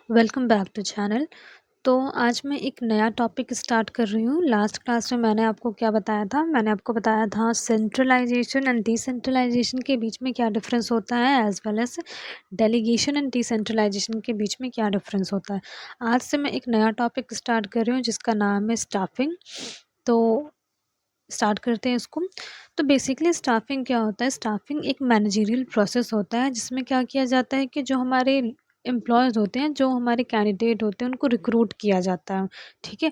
Welcome back to channel. तो आज मैं एक नया टॉपिक स्टार्ट कर रही हूँ। लास्ट क्लास में मैंने आपको क्या बताया था? मैंने आपको बताया था सेंट्रलाइजेशन एंड डिसेंट्रलाइजेशन के बीच में क्या डिफरेंस होता है, as well as delegation and decentralisation के बीच में क्या डिफरेंस होता है। आज से मैं एक नया टॉपिक स्टार्ट कर रही हूँ जिसका नाम है स्टाफिंग। तो स्टार्ट करते हैं इसको। तो बेसिकली स्टाफिंग क्या होता है? स्टाफिंग एक मैनेजरियल प्रोसेस होता है जिसमें क्या किया जाता है कि जो हमारे एम्प्लॉयज़ होते हैं, जो हमारे कैंडिडेट होते हैं, उनको रिक्रूट किया जाता है। ठीक है,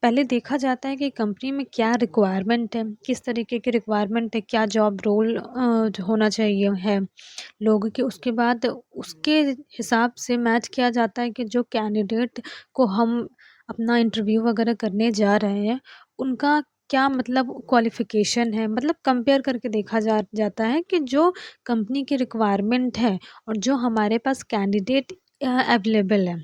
पहले देखा जाता है कि कंपनी में क्या रिक्वायरमेंट है, किस तरीके की रिक्वायरमेंट है, क्या जॉब रोल होना चाहिए है लोगों के। उसके बाद उसके हिसाब से मैच किया जाता है कि जो कैंडिडेट को हम अपना इंटरव्यू वगैरह करने जा रहे हैं, उनका क्या मतलब क्वालिफ़िकेशन है, मतलब कंपेयर करके देखा जाता है कि जो कंपनी की रिक्वायरमेंट है और जो हमारे पास कैंडिडेट अवेलेबल है,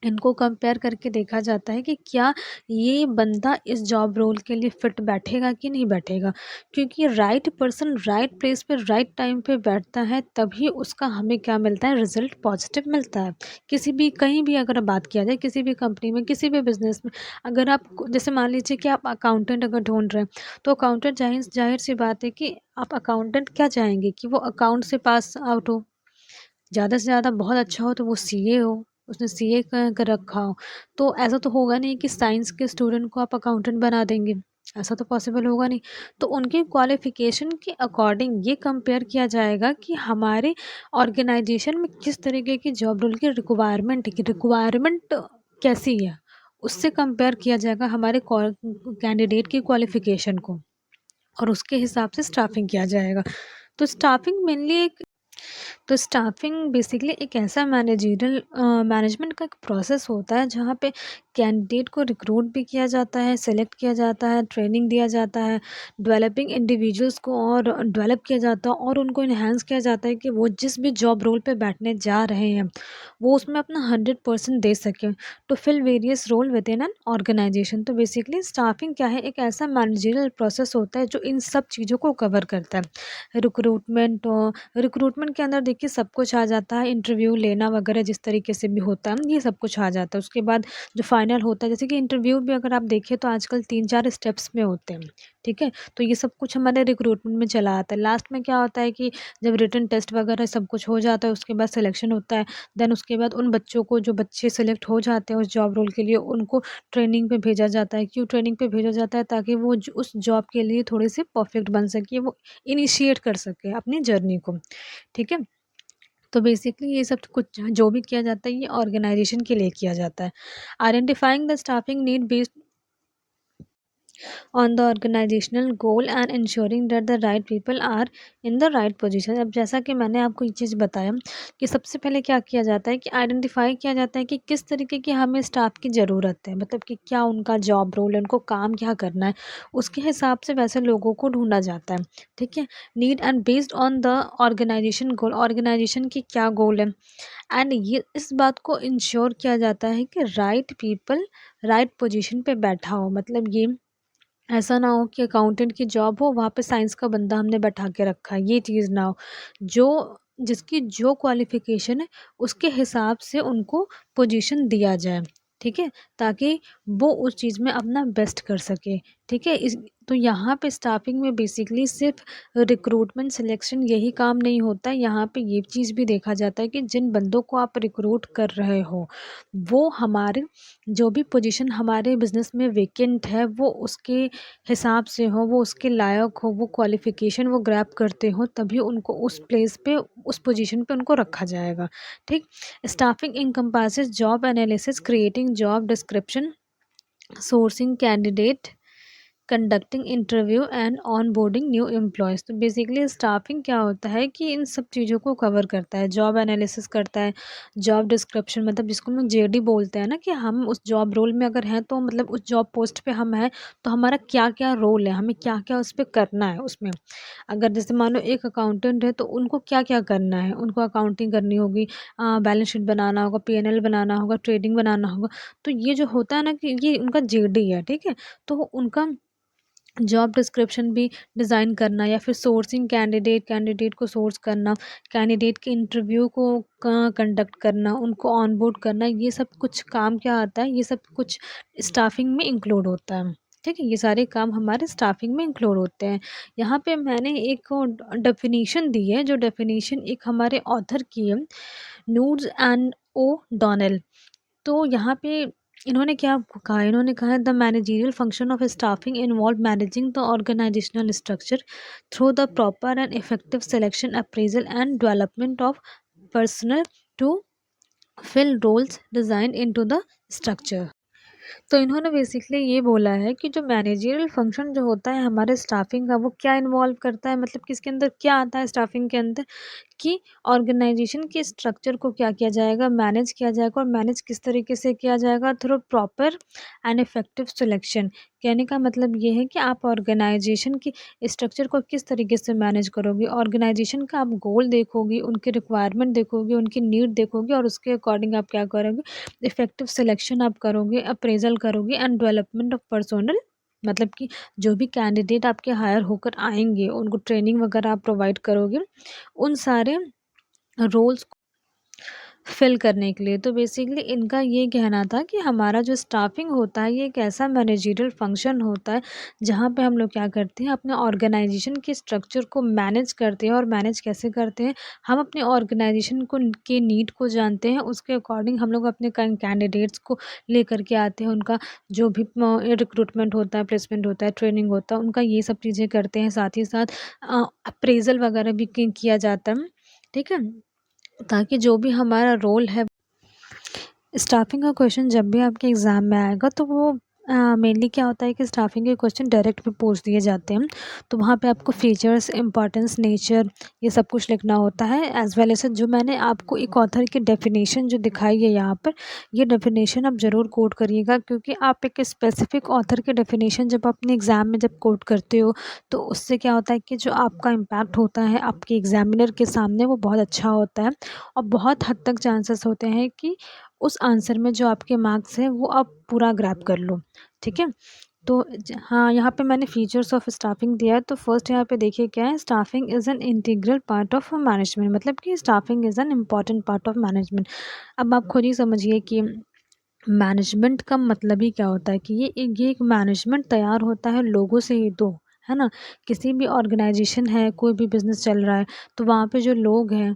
इनको कंपेयर करके देखा जाता है कि क्या ये बंदा इस जॉब रोल के लिए फिट बैठेगा कि नहीं बैठेगा। क्योंकि राइट पर्सन राइट प्लेस पे राइट टाइम पे बैठता है, तभी उसका हमें क्या मिलता है, रिजल्ट पॉजिटिव मिलता है। किसी भी कहीं भी अगर बात किया जाए, किसी भी कंपनी में, किसी भी बिजनेस में, अगर आप जैसे मान लीजिए कि आप अकाउंटेंट अगर ढूंढ रहे हैं, तो अकाउंटेंट जाहिर जाहिर सी बात है कि आप अकाउंटेंट क्या चाहेंगे कि वो अकाउंट से पास आउट हो, ज़्यादा से ज़्यादा बहुत अच्छा हो तो वो सीए हो, उसने सीए कर रखा हो। तो ऐसा तो होगा नहीं कि साइंस के स्टूडेंट को आप अकाउंटेंट बना देंगे, ऐसा तो पॉसिबल होगा नहीं। तो उनके क्वालिफ़िकेशन के अकॉर्डिंग ये कंपेयर किया जाएगा कि हमारे ऑर्गेनाइजेशन में किस तरीके की जॉब रोल की रिक्वायरमेंट कैसी है, उससे कंपेयर किया जाएगा हमारे कैंडिडेट की क्वालिफ़िकेशन को, और उसके हिसाब से स्टाफिंग किया जाएगा। तो स्टाफिंग मेनली एक तो स्टाफिंग बेसिकली एक ऐसा मैनेजरियल मैनेजमेंट का एक प्रोसेस होता है जहाँ पे कैंडिडेट को रिक्रूट भी किया जाता है, सेलेक्ट किया जाता है, ट्रेनिंग दिया जाता है, डेवलपिंग इंडिविजुअल्स को और डेवलप किया जाता है, और उनको इन्हेंस किया जाता है कि वो जिस भी जॉब रोल पे बैठने जा रहे हैं वो उसमें अपना 100% दे सकें to fill various role within an organisation. तो बेसिकली स्टाफिंग क्या है, एक ऐसा मैनेजरियल प्रोसेस होता है जो इन सब चीज़ों को कवर करता है। रिक्रूटमेंट के अंदर देखिए सब कुछ आ जाता है, इंटरव्यू लेना वगैरह जिस तरीके से भी होता है, ये सब कुछ आ जाता है। उसके बाद जो फाइनल होता है, जैसे कि इंटरव्यू भी अगर आप देखें तो आजकल 3-4 स्टेप्स में होते हैं। ठीक है, तो ये सब कुछ हमारे रिक्रूटमेंट में चला आता है। लास्ट में क्या होता है कि जब रिटन टेस्ट वगैरह सब कुछ हो जाता है, उसके बाद सिलेक्शन होता है। देन उसके बाद उन बच्चों को, जो बच्चे सेलेक्ट हो जाते हैं उस जॉब रोल के लिए, उनको ट्रेनिंग पे भेजा जाता है। क्यों ट्रेनिंग पे भेजा जाता है? ताकि वो उस जॉब के लिए थोड़े से परफेक्ट बन सके, वो इनिशिएट कर सके अपनी जर्नी को। ठीक है, तो बेसिकली ये सब कुछ जो भी किया जाता है ये ऑर्गेनाइजेशन के लिए किया जाता है। Identifying the staffing need based on the organizational goal and ensuring that the right people are in the right position। अब जैसा कि मैंने आपको ये चीज़ बताया कि सबसे पहले क्या किया जाता है कि आइडेंटिफाई किया जाता है कि किस तरीके की हमें स्टाफ की ज़रूरत है, मतलब कि क्या उनका जॉब रोल है, उनको काम क्या करना है, उसके हिसाब से वैसे लोगों को ढूंढा जाता है। ठीक है, need and based on the organisation goal, organisation की क्या गोल है, एंड ये इस बात को इंश्योर किया जाता है कि राइट पीपल राइट पोजीशन पे बैठा हो। मतलब ये ऐसा ना हो कि अकाउंटेंट की जॉब हो, वहाँ पे साइंस का बंदा हमने बैठा के रखा है, ये चीज़ ना हो। जो जिसकी जो क्वालिफ़िकेशन है उसके हिसाब से उनको पोजीशन दिया जाए। ठीक है, ताकि वो उस चीज़ में अपना बेस्ट कर सके। ठीक है, इस तो यहाँ पे स्टाफिंग में बेसिकली सिर्फ रिक्रूटमेंट सिलेक्शन यही काम नहीं होता है, यहाँ पे ये चीज़ भी देखा जाता है कि जिन बंदों को आप रिक्रूट कर रहे हो वो हमारे जो भी पोजीशन हमारे बिज़नेस में वैकेंट है वो उसके हिसाब से हो, वो उसके लायक हो, वो क्वालिफ़िकेशन वो ग्रैब करते हो, तभी उनको उस प्लेस पे, उस पोजीशन पे उनको रखा जाएगा। ठीक, staffing encompasses job analysis, creating job description, sourcing candidate, conducting interview and on boarding new employees. तो बेसिकली स्टाफिंग क्या होता है कि इन सब चीज़ों को कवर करता है, जॉब एनालिसिस करता है, जॉब डिस्क्रिप्शन मतलब जिसको हम लोग जेडी बोलते हैं ना, कि हम उस जॉब रोल में अगर हैं तो मतलब उस जॉब पोस्ट पे हम हैं तो हमारा क्या क्या रोल है, हमें क्या क्या उस पर करना है। उसमें अगर जैसे मान लो एक अकाउंटेंट है तो उनको क्या क्या करना है, उनको अकाउंटिंग करनी होगी, बैलेंस शीट बनाना होगा, पीएनएल बनाना होगा, ट्रेडिंग बनाना होगा। तो ये जो होता है ना कि ये उनका जेडी है। ठीक है, तो उनका जॉब डिस्क्रिप्शन भी डिज़ाइन करना या फिर सोर्सिंग कैंडिडेट को सोर्स करना, कैंडिडेट के इंटरव्यू को कंडक्ट करना, उनको ऑनबोर्ड करना, ये सब कुछ काम क्या आता है, ये सब कुछ स्टाफिंग में इंक्लूड होता है। ठीक है, ये सारे काम हमारे स्टाफिंग में इंक्लूड होते हैं। यहाँ पे मैंने एक डेफिनेशन दी है, जो डेफिनेशन एक हमारे ऑथर की है, नूड्स एंड ओ डॉनेल। तो यहाँ पे इन्होंने क्या कहा, इन्होंने कहा है the managerial function of staffing involve managing the organisational structure through the proper and effective selection, appraisal and development of personal to fill roles design into the structure. तो इन्होंने बेसिकली ये बोला है कि जो मैनेजरियल फंक्शन जो होता है हमारे स्टाफिंग का, वो क्या इन्वॉल्व करता है, मतलब कि इसके अंदर क्या आता है स्टाफिंग के अंदर, कि ऑर्गेनाइजेशन के स्ट्रक्चर को क्या किया जाएगा, मैनेज किया जाएगा, और मैनेज किस तरीके से किया जाएगा, through proper and effective selection. कहने का मतलब ये है कि आप ऑर्गेनाइजेशन की स्ट्रक्चर को किस तरीके से मैनेज करोगे, ऑर्गेनाइजेशन का आप गोल देखोगे, उनके रिक्वायरमेंट देखोगे, उनकी नीड देखोगे, और उसके अकॉर्डिंग आप क्या करोगे, इफेक्टिव सिलेक्शन आप करोगे, अप्रेजल करोगे एंड डेवलपमेंट ऑफ पर्सोनल, मतलब कि जो भी कैंडिडेट आपके हायर होकर आएंगे उनको ट्रेनिंग वगैरह आप प्रोवाइड करोगे उन सारे रोल्स फिल करने के लिए। तो बेसिकली इनका ये कहना था कि हमारा जो स्टाफिंग होता है ये एक ऐसा मैनेजरियल फंक्शन होता है जहाँ पे हम लोग क्या करते हैं, अपने ऑर्गेनाइजेशन के स्ट्रक्चर को मैनेज करते हैं। और मैनेज कैसे करते हैं, हम अपने ऑर्गेनाइजेशन को के नीड को जानते हैं, उसके अकॉर्डिंग हम लोग अपने कैंडिडेट्स को लेकर के आते हैं, उनका जो भी रिक्रूटमेंट होता है, प्लेसमेंट होता है, ट्रेनिंग होता है, उनका ये सब चीज़ें करते हैं। साथ ही साथ अप्रेजल वगैरह भी किया जाता है। ठीक है, ताकि जो भी हमारा रोल है, स्टाफिंग का क्वेश्चन जब भी आपके एग्ज़ाम में आएगा तो वो मेनली क्या होता है कि स्टाफिंग के क्वेश्चन डायरेक्ट भी पूछ दिए जाते हैं। तो वहाँ पे आपको फीचर्स, इम्पोर्टेंस, नेचर, ये सब कुछ लिखना होता है। एज़ वेल एज़ जो मैंने आपको एक ऑथर की डेफिनेशन जो दिखाई है यहाँ पर, ये डेफिनेशन आप ज़रूर कोट करिएगा, क्योंकि आप एक स्पेसिफिक ऑथर की डेफिनेशन जब अपने एग्ज़ाम में जब कोट करते हो तो उससे क्या होता है कि जो आपका इम्पैक्ट होता है आपके एग्जामिनर के सामने वो बहुत अच्छा होता है, और बहुत हद तक चांसेस होते हैं कि उस आंसर में जो आपके मार्क्स हैं वो आप पूरा ग्रैब कर लो। ठीक है, तो हाँ, यहाँ पे मैंने फीचर्स ऑफ स्टाफिंग दिया है। तो फर्स्ट यहाँ पे देखिए क्या है, staffing is an integral part of management, मतलब कि staffing is an important part of management. अब आप खुद ही समझिए कि मैनेजमेंट का मतलब ही क्या होता है, कि ये एक मैनेजमेंट तैयार होता है लोगों से ही तो, है ना। किसी भी ऑर्गेनाइजेशन है, कोई भी बिजनेस चल रहा है, तो वहाँ पे जो लोग हैं,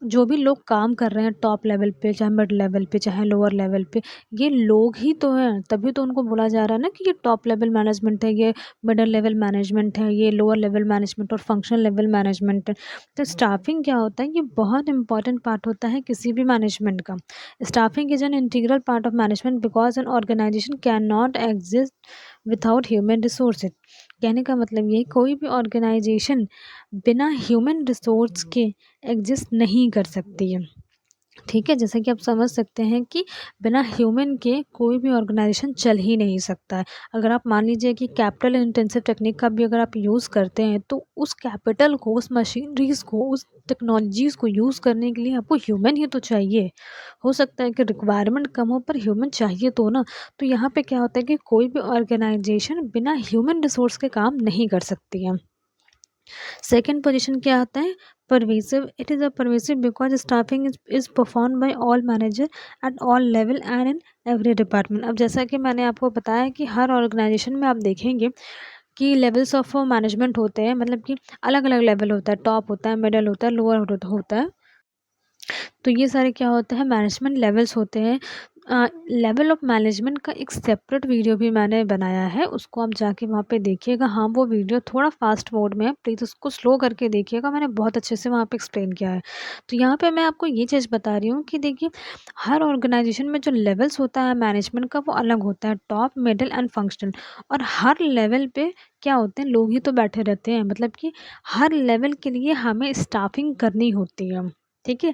जो भी लोग काम कर रहे हैं टॉप लेवल पे, चाहे मिड लेवल पे, चाहे लोअर लेवल पे, ये लोग ही तो हैं, तभी तो उनको बोला जा रहा है ना कि ये टॉप लेवल मैनेजमेंट है, ये मिडल लेवल मैनेजमेंट है, ये लोअर लेवल मैनेजमेंट और फंक्शनल लेवल मैनेजमेंट है। तो स्टाफिंग क्या होता है, ये बहुत इंपॉर्टेंट पार्ट होता है किसी भी मैनेजमेंट का। Staffing is an integral part of management because an organisation can not exist without human resources. कहने का मतलब ये, कोई भी ऑर्गेनाइजेशन बिना ह्यूमन रिसोर्स के एग्जिस्ट नहीं कर सकती है। ठीक है, जैसा कि आप समझ सकते हैं कि बिना ह्यूमन के कोई भी ऑर्गेनाइजेशन चल ही नहीं सकता है। अगर आप मान लीजिए कि कैपिटल इंटेंसिव टेक्निक का भी अगर आप यूज़ करते हैं, तो उस कैपिटल को, उस मशीनरीज़ को, उस टेक्नोलॉजीज़ को यूज़ करने के लिए आपको ह्यूमन ही तो चाहिए। हो सकता है कि रिक्वायरमेंट कम हो पर ह्यूमन चाहिए तो ना। तो यहाँ पे क्या होता है कि कोई भी ऑर्गेनाइजेशन बिना ह्यूमन रिसोर्स के काम नहीं कर सकती है। सेकंड पोजीशन क्या आता है, pervasive. It is a pervasive because staffing is perform by all manager at all level and in every department. अब जैसा कि मैंने आपको बताया कि हर ऑर्गेनाइजेशन में आप देखेंगे कि लेवल्स ऑफ मैनेजमेंट होते हैं, मतलब कि अलग अलग लेवल होता है, टॉप होता है, मिडल होता है, लोअर होता है। तो ये सारे क्या होते हैं, मैनेजमेंट लेवल्स होते हैं। लेवल ऑफ मैनेजमेंट का एक सेपरेट वीडियो भी मैंने बनाया है, उसको आप जाके वहाँ पे देखिएगा। हाँ, वो वीडियो थोड़ा फास्ट मोड में है, प्लीज़ उसको स्लो करके देखिएगा, मैंने बहुत अच्छे से वहाँ पे एक्सप्लेन किया है। तो यहाँ पे मैं आपको ये चीज़ बता रही हूँ कि देखिए, हर ऑर्गेनाइजेशन में जो लेवल्स होता है मैनेजमेंट का वो अलग होता है, टॉप, मिडल एंड फंक्शनल। और हर लेवल पे क्या होते हैं, लोग ही तो बैठे रहते हैं, मतलब कि हर लेवल के लिए हमें स्टाफिंग करनी होती है। ठीक है,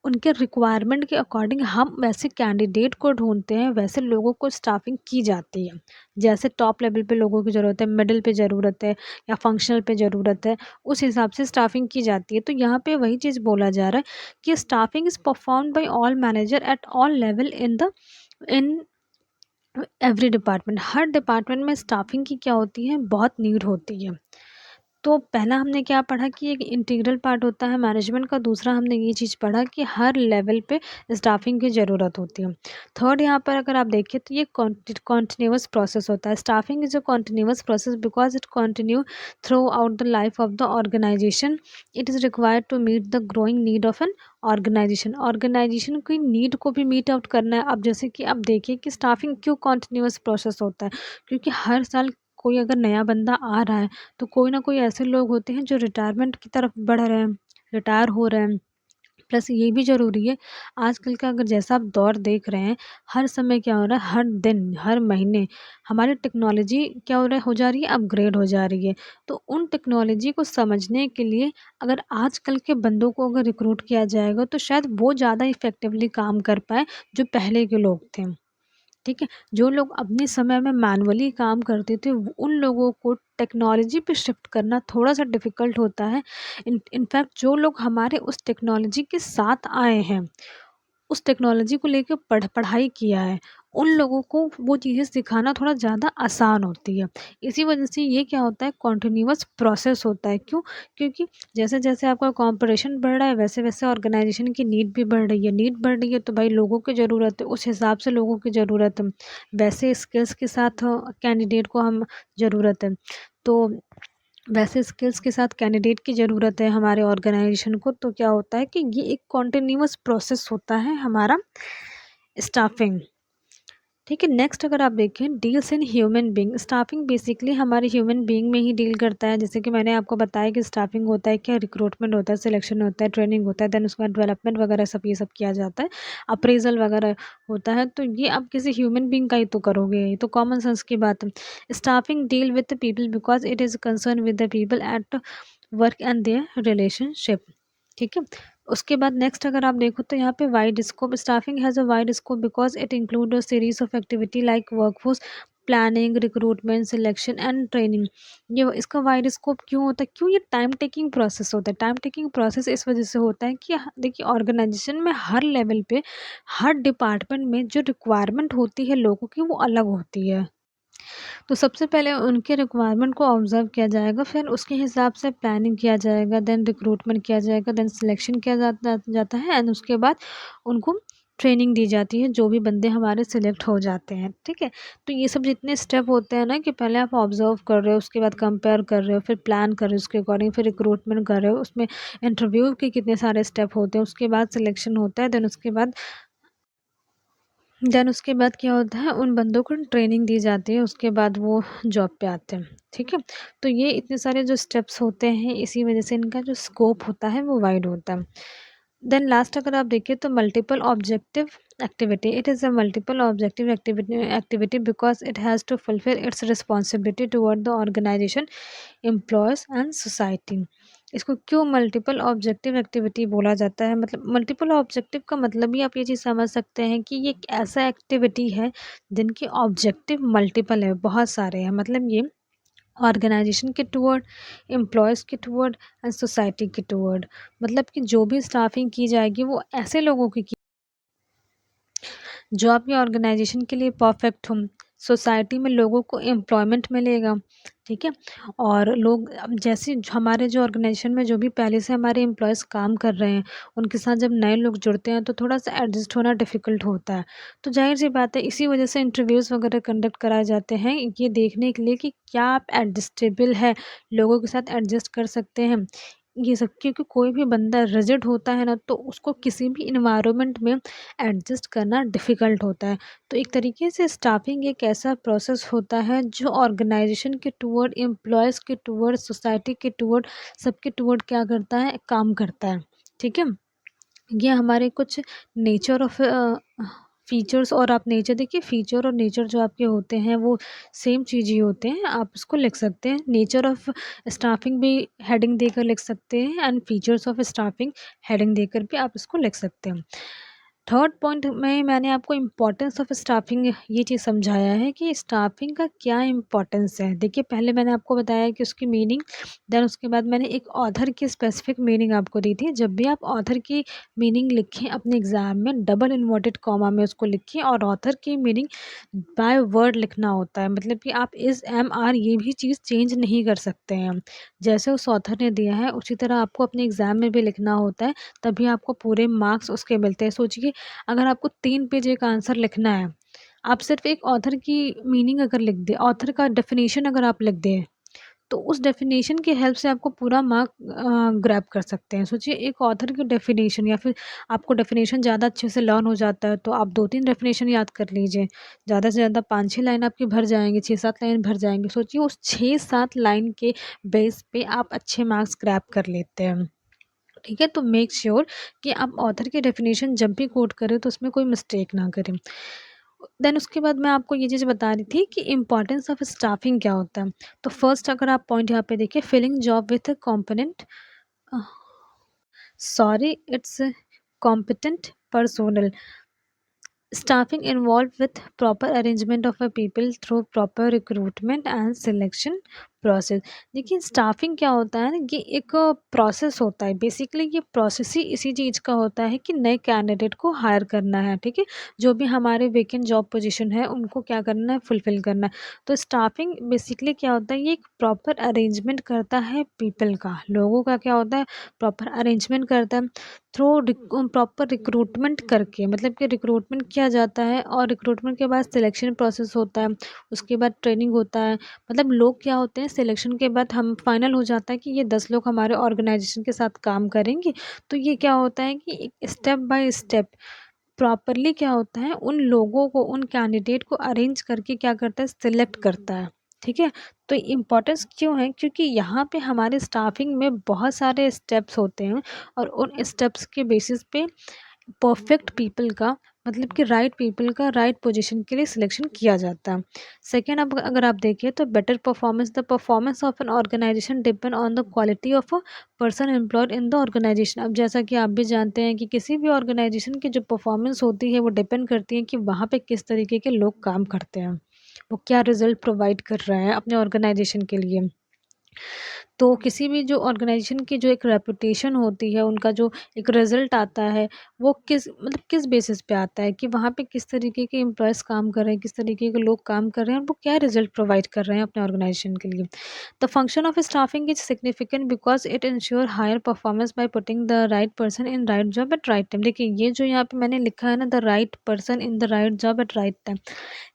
उनके रिक्वायरमेंट के अकॉर्डिंग हम वैसे कैंडिडेट को ढूंढते हैं, वैसे लोगों को स्टाफिंग की जाती है। जैसे टॉप लेवल पे लोगों की ज़रूरत है, मिडिल पे ज़रूरत है, या फंक्शनल पे ज़रूरत है, उस हिसाब से स्टाफिंग की जाती है। तो यहाँ पे वही चीज़ बोला जा रहा है कि staffing is performed by all manager at all level in every department, her department में स्टाफिंग की क्या होती है, बहुत नीड होती है। तो पहला हमने क्या पढ़ा कि एक इंटीग्रल पार्ट होता है मैनेजमेंट का, दूसरा हमने ये चीज़ पढ़ा कि हर लेवल पे स्टाफिंग की ज़रूरत होती है। थर्ड, यहाँ पर अगर आप देखें तो ये कॉन्टिन्यूअस प्रोसेस होता है। Staffing is a continuous process because it continue throughout the life of the organisation. It is required to meet the growing need of an organisation. Organisation की नीड को भी मीट आउट करना है। अब जैसे कि आप देखिए कि स्टाफिंग क्यों कॉन्टिन्यूअस प्रोसेस होता है, क्योंकि हर साल कोई अगर नया बंदा आ रहा है तो कोई ना कोई ऐसे लोग होते हैं जो रिटायरमेंट की तरफ बढ़ रहे हैं, रिटायर हो रहे हैं। प्लस ये भी ज़रूरी है, आजकल का अगर जैसा आप दौर देख रहे हैं, हर समय क्या हो रहा है, हर दिन, हर महीने हमारी टेक्नोलॉजी क्या हो रहा है, हो जा रही है, अपग्रेड हो जा रही है। तो उन टेक्नोलॉजी को समझने के लिए अगर आजकल के बंदों को अगर रिक्रूट किया जाएगा तो शायद वो ज़्यादा इफ़ेक्टिवली काम कर पाएँ, जो पहले के लोग थे। ठीक है? जो लोग अपने समय में मैनुअली काम करते थे, उन लोगों को टेक्नोलॉजी पे शिफ्ट करना थोड़ा-सा डिफ़िकल्ट होता है। इनफैक्ट जो लोग हमारे उस टेक्नोलॉजी के साथ आए हैं, उस टेक्नोलॉजी को लेके पढ़ाई किया है, उन लोगों को वो चीज़ें सिखाना थोड़ा ज़्यादा आसान होती है। इसी वजह से ये क्या होता है, कॉन्टिन्यूअस प्रोसेस होता है। क्यों? क्योंकि जैसे-जैसे आपका कॉम्पिटिशन बढ़ रहा है, वैसे-वैसे ऑर्गेनाइज़ेशन की नीड भी बढ़ रही है। नीड बढ़ रही है तो भाई लोगों की ज़रूरत है, उस हिसाब से लोगों की ज़रूरत है। वैसे स्किल्स के साथ कैंडिडेट को हम ज़रूरत है। तो वैसे स्किल्स के साथ कैंडिडेट की ज़रूरत है हमारे ऑर्गेनाइजेशन को। तो क्या होता है कि ये एक कॉन्टिन्यूअस प्रोसेस होता है हमारा स्टाफिंग। ठीक है, नेक्स्ट अगर आप देखें, deals in human being. Staffing basically हमारे ह्यूमन बीइंग में ही डील करता है। जैसे कि मैंने आपको बताया कि स्टाफिंग होता है क्या, रिक्रूटमेंट होता है, सिलेक्शन होता है, ट्रेनिंग होता है, देन उसके बाद डेवलपमेंट वगैरह सब ये सब किया जाता है, अप्रेजल वगैरह होता है। तो ये आप किसी ह्यूमन बीइंग का ही तो करोगे, ये तो कॉमन सेंस की बात है। Staffing deal with people because it is concern with the people at work and their relationship. ठीक है, उसके बाद नेक्स्ट अगर आप देखो तो यहाँ पे wide scope. Staffing has a wide scope because it include a series of activity like workforce planning, recruitment, selection and training. ये इसका वाइड स्कोप क्यों होता है, क्यों? ये टाइम टेकिंग प्रोसेस होता है। टाइम टेकिंग प्रोसेस इस वजह से होता है कि देखिए ऑर्गेनाइजेशन में हर लेवल पे, हर डिपार्टमेंट में जो रिक्वायरमेंट होती है लोगों की वो अलग होती है। तो सबसे पहले उनके रिक्वायरमेंट को ऑब्ज़र्व किया जाएगा, फिर उसके हिसाब से प्लानिंग किया जाएगा, देन रिक्रूटमेंट किया जाएगा, देन सिलेक्शन किया जाता है एंड उसके बाद उनको ट्रेनिंग दी जाती है, जो भी बंदे हमारे सिलेक्ट हो जाते हैं। ठीक है? तो ये सब जितने स्टेप होते हैं ना, कि पहले आप ऑब्ज़र्व कर रहे हो, उसके बाद कंपेयर कर रहे हो, फिर प्लान कर रहे हो उसके अकॉर्डिंग, फिर रिक्रूटमेंट कर रहे हो, उसमें इंटरव्यू के कितने सारे स्टेप होते हैं, उसके बाद सिलेक्शन होता है, देन उसके बाद क्या होता है, उन बंदों को ट्रेनिंग दी जाती है, उसके बाद वो जॉब पे आते हैं। ठीक है? तो ये इतने सारे जो स्टेप्स होते हैं, इसी वजह से इनका जो स्कोप होता है वो वाइड होता है। देन लास्ट अगर आप देखिए तो multiple objective activity. It is a multiple objective activity because it has to fulfil its responsibility toward the organisation, employees and society. इसको क्यों मल्टीपल ऑब्जेक्टिव एक्टिविटी बोला जाता है, मतलब मल्टीपल ऑब्जेक्टिव का मतलब ही आप ये चीज़ समझ सकते हैं कि ये एक ऐसा एक्टिविटी है जिनके ऑब्जेक्टिव मल्टीपल है, बहुत सारे हैं। मतलब ये ऑर्गेनाइजेशन के टुवर्ड, एम्प्लॉयज़ के टुवर्ड एंड सोसाइटी के टुवर्ड। मतलब कि जो भी स्टाफिंग की जाएगी वो ऐसे लोगों की जो आपकी ऑर्गेनाइजेशन के लिए परफेक्ट हो, सोसाइटी में लोगों को एम्प्लॉयमेंट मिलेगा। ठीक है? और लोग अब जैसे हमारे जो ऑर्गेनाइजेशन में जो भी पहले से हमारे एम्प्लॉयज़ काम कर रहे हैं, उनके साथ जब नए लोग जुड़ते हैं तो थोड़ा-सा एडजस्ट होना डिफ़िकल्ट होता है। तो ज़ाहिर-सी बात है, इसी वजह से इंटरव्यूज़ वगैरह कंडक्ट कराए जाते हैं, ये देखने के लिए कि क्या आप एडजस्टेबल है, लोगों के साथ एडजस्ट कर सकते हैं। ये सब क्योंकि कोई भी बंदा रिजिड होता है ना, तो उसको किसी भी एनवायरनमेंट में एडजस्ट करना डिफ़िकल्ट होता है। तो एक तरीके से स्टाफिंग एक ऐसा प्रोसेस होता है जो ऑर्गेनाइजेशन के टुवर्ड, एम्प्लॉयज़ के टुवर्ड, सोसाइटी के टुवर्ड, सबके टुवर्ड क्या करता है, काम करता है। ठीक है? ये हमारे कुछ नेचर ऑफ फीचर्स। और आप नेचर देखिए, फीचर और नेचर जो आपके होते हैं वो सेम चीज़ ही होते हैं। आप इसको लिख सकते हैं, नेचर ऑफ स्टाफिंग भी हेडिंग देकर लिख सकते हैं and features of staffing heading देकर भी आप इसको लिख सकते हैं। थर्ड पॉइंट में मैंने आपको इम्पोर्टेंस ऑफ स्टाफिंग ये चीज़ समझाया है कि स्टाफिंग का क्या इम्पोर्टेंस है। देखिए, पहले मैंने आपको बताया कि उसकी मीनिंग, देन उसके बाद मैंने एक ऑथर की स्पेसिफिक मीनिंग आपको दी थी। जब भी आप ऑथर की मीनिंग लिखें अपने एग्ज़ाम में, डबल इन्वर्टेड कॉमा में उसको लिखें, और ऑथर की मीनिंग बाय वर्ड लिखना होता है। मतलब कि आप इज़, एम, आर ये भी चीज़ चेंज नहीं कर सकते हैं। जैसे उस ऑथर ने दिया है उसी तरह आपको अपने एग्ज़ाम में भी लिखना होता है, तभी आपको पूरे मार्क्स उसके मिलते हैं। सोचिए, अगर आपको 3 पेज एक आंसर लिखना है, आप सिर्फ़ एक ऑथर की मीनिंग अगर लिख दें, ऑथर का डेफ़िनेशन अगर आप लिख दें, तो उस डेफ़िनेशन की हेल्प से आपको पूरा मार्क ग्रैब कर सकते हैं। सोचिए, एक ऑथर की डेफ़िनेशन, या फिर आपको डेफ़िनेशन ज़्यादा अच्छे से लर्न हो जाता है, तो आप 2-3 डेफ़िनेशन याद कर लीजिए। ज़्यादा से ज़्यादा 5-6 लाइन आपकी भर जाएँगी, 6-7 लाइन भर जाएँगी। सोचिए, उस 6-7 लाइन के बेस पे आप अच्छे मार्क्स ग्रैब कर लेते हैं। ठीक है? तो मेक श्योर कि आप ऑथर की डेफ़िनेशन जब भी कोट करें तो उसमें कोई मिस्टेक ना करें। देन उसके बाद मैं आपको ये चीज़ बता रही थी कि इम्पोर्टेंस ऑफ स्टाफिंग क्या होता है। तो फर्स्ट अगर आप पॉइंट यहाँ पे देखिए, filling job with component, uh, sorry, it's competent personnel. Staffing involved with proper arrangement of a people through proper recruitment and selection process। देखिए, स्टाफिंग क्या होता है ना, ये एक प्रोसेस होता है। बेसिकली ये प्रोसेस ही इसी चीज़ का होता है कि नए कैंडिडेट को हायर करना है। ठीक है? जो भी हमारे वेकेंट जॉब पोजीशन है उनको क्या करना है, फुलफिल करना है। तो स्टाफिंग बेसिकली क्या होता है, ये एक प्रॉपर अरेंजमेंट करता है पीपल का, लोगों का क्या होता है, प्रॉपर अरेंजमेंट करता है थ्रू प्रॉपर रिक्रूटमेंट करके। मतलब कि रिक्रूटमेंट किया जाता है और रिक्रूटमेंट के बाद सिलेक्शन प्रोसेस होता है, उसके बाद ट्रेनिंग होता है। मतलब लोग क्या होते हैं, सिलेक्शन के बाद हम फाइनल हो जाता है कि ये 10 लोग हमारे ऑर्गेनाइजेशन के साथ काम करेंगे। तो ये क्या होता है कि एक स्टेप बाय स्टेप प्रॉपरली क्या होता है, उन लोगों को, उन कैंडिडेट को अरेंज करके क्या करता है, सिलेक्ट करता है। ठीक है? तो इम्पोर्टेंस क्यों है, क्योंकि यहाँ पे हमारे स्टाफिंग में बहुत सारे स्टेप्स होते हैं, और उन स्टेप्स के बेसिस पे परफेक्ट पीपल का, मतलब कि राइट पीपल का राइट पोजीशन के लिए सिलेक्शन किया जाता है। सेकेंड, अब अगर आप देखिए तो better performance, the performance of an organisation depend on the quality of a person employed in the organisation. अब जैसा कि आप भी जानते हैं कि किसी भी ऑर्गेनाइजेशन की जो परफॉर्मेंस होती है वो डिपेंड करती है कि वहाँ पे किस तरीके के लोग काम करते हैं, वो क्या रिजल्ट प्रोवाइड कर रहे हैं अपने ऑर्गेनाइजेशन के लिए। तो किसी भी जो ऑर्गेनाइजेशन की जो एक रेपुटेशन होती है, उनका जो एक रिज़ल्ट आता है, वो किस, मतलब किस बेसिस पे आता है कि वहाँ पे किस तरीके के एम्प्लॉइज़ काम कर रहे हैं, किस तरीके के लोग काम कर रहे हैं, और वो क्या रिज़ल्ट प्रोवाइड कर रहे हैं अपने ऑर्गेनाइजेशन के लिए। The function of staffing is significant because it ensure higher performance by putting the right person in right job at right time. देखिए, ये जो यहाँ पे मैंने लिखा है ना, the right person in the right job at right time,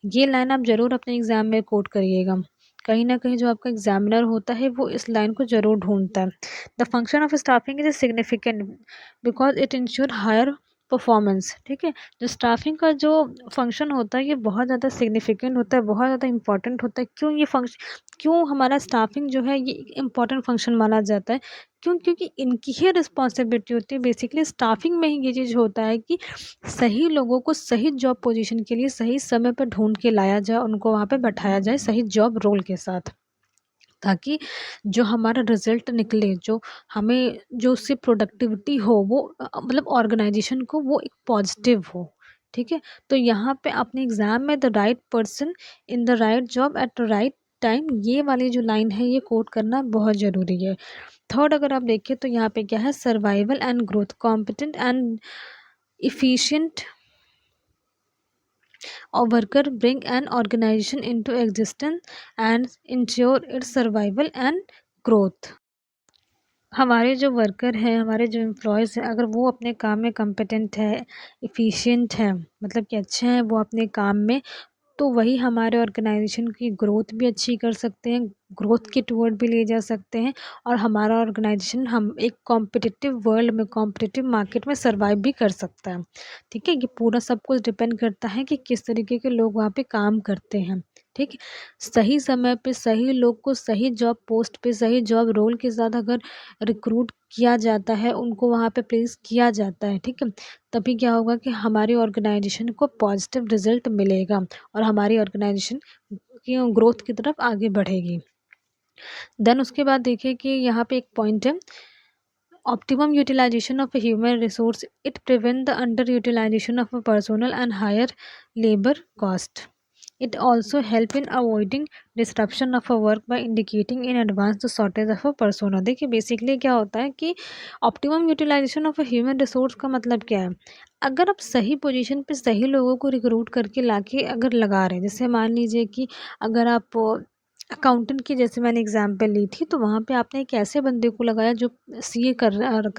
ये लाइन आप ज़रूर अपने एग्ज़ाम में कोट करिएगा। कहीं न कहीं जो आपका एग्ज़ामिनर होता है वो इस लाइन को ज़रूर ढूँढता है। The function of staffing is significant because it ensure higher performance. ठीक है? जो स्टाफिंग का जो फंक्शन होता है ये बहुत ज़्यादा सिग्निफिकेंट होता है, बहुत ज़्यादा इम्पोर्टेंट होता है। क्यों हमारा स्टाफिंग जो है ये इम्पोर्टेंट फंक्शन माना जाता है? क्यों? क्योंकि इनकी ही रिस्पॉन्सिबिलिटी होती है। बेसिकली स्टाफिंग में ही ये चीज़ होता है कि सही लोगों को सही जॉब पोजीशन के लिए सही समय पर ढूँढ के लाया जाए, उनको वहाँ पे बैठाया जाए सही जॉब रोल के साथ। ताकि जो हमारा रिज़ल्ट निकले, जो हमें जो उससे प्रोडक्टिविटी हो वो मतलब ऑर्गेनाइज़ेशन को वो एक पॉजिटिव हो। ठीक है? तो यहाँ पे अपने एग्ज़ाम में the right person in the right job at the right time, ये वाली जो लाइन है ये कोट करना बहुत ज़रूरी है। थर्ड अगर आप देखें तो यहाँ पे क्या है, survival and growth, competent and efficient a worker bring an organization into existence and ensure its survival and growth। हमारे जो वर्कर हैं, हमारे जो एम्प्लॉयज़ हैं, अगर वो अपने काम में कॉम्पिटेंट है, एफिशिएंट है, मतलब कि अच्छे हैं वो अपने काम में, तो वही हमारे ऑर्गेनाइजेशन की ग्रोथ भी अच्छी कर सकते हैं, ग्रोथ के टुवर्ड भी ले जा सकते हैं, और हमारा ऑर्गेनाइजेशन हम एक कॉम्पिटिटिव वर्ल्ड में, कॉम्पिटिटिव मार्केट में सर्वाइव भी कर सकता है। ठीक है? ये पूरा सब कुछ डिपेंड करता है कि किस तरीके के लोग वहाँ पे काम करते हैं। ठीक है? सही समय पे सही लोग को सही जॉब पोस्ट पे, सही जॉब रोल के साथ अगर रिक्रूट किया जाता है, उनको वहाँ पे प्लेस किया जाता है, ठीक है? तभी क्या होगा कि हमारी ऑर्गेनाइजेशन को पॉजिटिव रिजल्ट मिलेगा और हमारी ऑर्गेनाइजेशन की ग्रोथ की तरफ आगे बढ़ेगी। देन उसके बाद देखिए कि यहाँ पे एक पॉइंट है, optimum utilization of a human resource, it prevent the underutilization of a personnel and higher labor cost. It also help in avoiding disruption of a work by indicating in advance the shortage of a persona. देखिए basically क्या होता है कि optimum utilisation of a human resource का मतलब क्या है? अगर आप सही पोजीशन पे सही लोगों को रिक्रूट करके लाके अगर लगा रहे हैं, जैसे मान लीजिए कि अगर आप अकाउंटेंट की जैसे मैंने एग्जांपल ली थी, तो वहाँ पे आपने एक ऐसे बंदे को लगाया जो सीए कर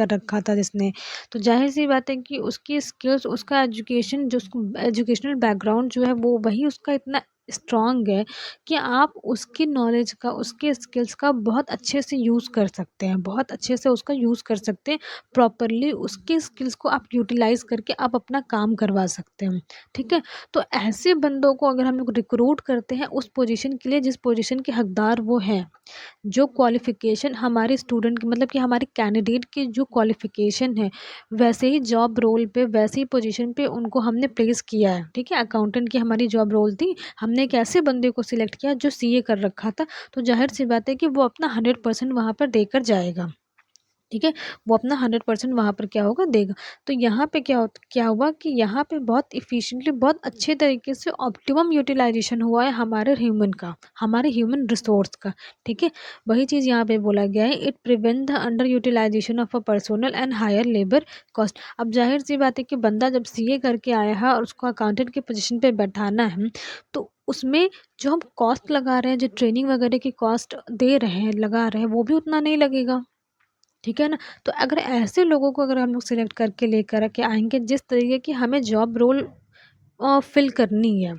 रखा था जिसने, तो ज़ाहिर-सी बात है कि उसकी स्किल्स, उसका एजुकेशन, जो उसको एजुकेशनल बैकग्राउंड जो है वो वही उसका इतना स्ट्रॉन्ग है कि आप उसकी नॉलेज का, उसके स्किल्स का बहुत अच्छे से यूज़ कर सकते हैं, बहुत अच्छे से उसका यूज़ कर सकते हैं। प्रॉपरली उसके स्किल्स को आप यूटिलाइज़ करके आप अपना काम करवा सकते हैं, ठीक है? तो ऐसे बंदों को अगर हम लोग रिक्रूट करते हैं उस पोजीशन के लिए जिस पोजीशन के हकदार वो हैं, जो क्वालिफ़िकेशन हमारे स्टूडेंट की, मतलब कि हमारे कैंडिडेट की जो क्वालिफ़िकेशन है, वैसे ही जॉब रोल पे, वैसे ही पोजीशन पे उनको हमने प्लेस किया है, ठीक है? अकाउंटेंट की हमारी जॉब रोल थी, हमने एक ऐसे बंदे को सिलेक्ट किया जो सीए कर रखा था, तो ज़ाहिर-सी बात है कि वो अपना 100% वहाँ पर देकर जाएगा। ठीक है? वो अपना 100% वहाँ पर क्या होगा, देगा। तो यहाँ पे क्या हुआ कि यहाँ पे बहुत एफ़िशिएंटली, बहुत अच्छे तरीके से ऑप्टिमम यूटिलाइज़ेशन हुआ है हमारे ह्यूमन का, हमारे ह्यूमन रिसोर्स का, ठीक है? वही चीज़ यहाँ पे बोला गया है, it prevent the under utilisation of a personal and higher labour cost. अब ज़ाहिर-सी बात है कि बंदा जब सीए करके आया है और उसको अकाउंटेंट की पोज़ीशन पे बैठाना है, तो उसमें जो हम कॉस्ट लगा रहे हैं, जो ट्रेनिंग वगैरह की कॉस्ट दे रहे हैं, लगा रहे हैं, वो भी उतना नहीं लगेगा। ठीक है ना? तो अगर ऐसे लोगों को अगर हम लोग सिलेक्ट करके लेकर के आएँगे, जिस तरीके की हमें जॉब रोल फ़िल करनी है,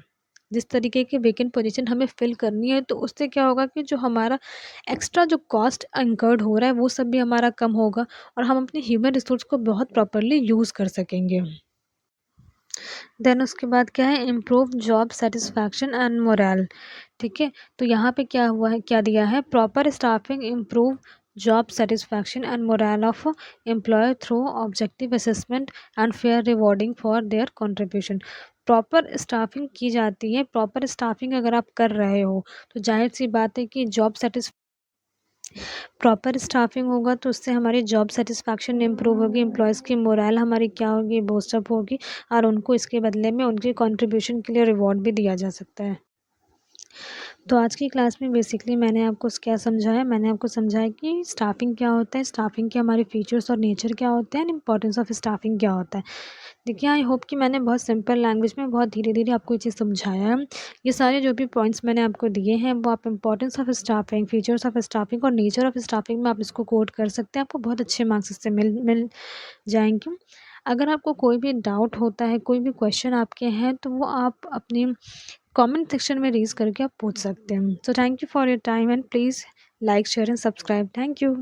जिस तरीके की वेकेंट पोज़ीशन हमें फ़िल करनी है, तो उससे क्या होगा कि जो हमारा एक्स्ट्रा जो कॉस्ट इनकर्ड हो रहा है, वो सब भी हमारा कम होगा और हम अपने ह्यूमन रिसोर्स को बहुत प्रॉपर्ली यूज़ कर सकेंगे। देन उसके बाद क्या है, improve job satisfaction and moral, ठीक है? तो यहाँ पे क्या हुआ है, क्या दिया है, proper staffing improve job satisfaction and morale of employee through objective assessment and fair rewarding for their contribution. Proper staffing की जाती है, प्रॉपर स्टाफिंग अगर आप कर रहे हो, तो ज़ाहिर-सी बात है कि प्रॉपर स्टाफिंग होगा तो उससे हमारी जॉब सैटिस्फैक्शन इम्प्रूव होगी, एम्प्लॉयज़ की मोरल हमारी क्या होगी, बूस्ट अप होगी और उनको इसके बदले में उनकी कंट्रीब्यूशन के लिए रिवॉर्ड भी दिया जा सकता है। तो आज की क्लास में बेसिकली मैंने आपको क्या समझाया, मैंने आपको समझाया कि स्टाफिंग क्या होता है, स्टाफिंग के हमारे फीचर्स और नेचर क्या होते हैं एंड इम्पोर्टेंस ऑफ स्टाफिंग क्या होता है। देखिए, आई होप कि मैंने बहुत सिंपल लैंग्वेज में बहुत धीरे-धीरे आपको ये चीज़ समझाया है। ये सारे जो भी पॉइंट्स मैंने आपको दिए हैं, वो आप importance of staffing, features of staffing और नेचर ऑफ स्टाफिंग में आप इसको कोट कर सकते हैं। आपको बहुत अच्छे मार्क्स इससे मिल जाएँगे। अगर आपको कोई भी डाउट होता है, कोई भी क्वेश्चन आपके हैं, तो वो आप अपनी कमेंट सेक्शन में रेज़ करके आप पूछ सकते हैं। So thank you for your time and please like, share and subscribe. Thank you.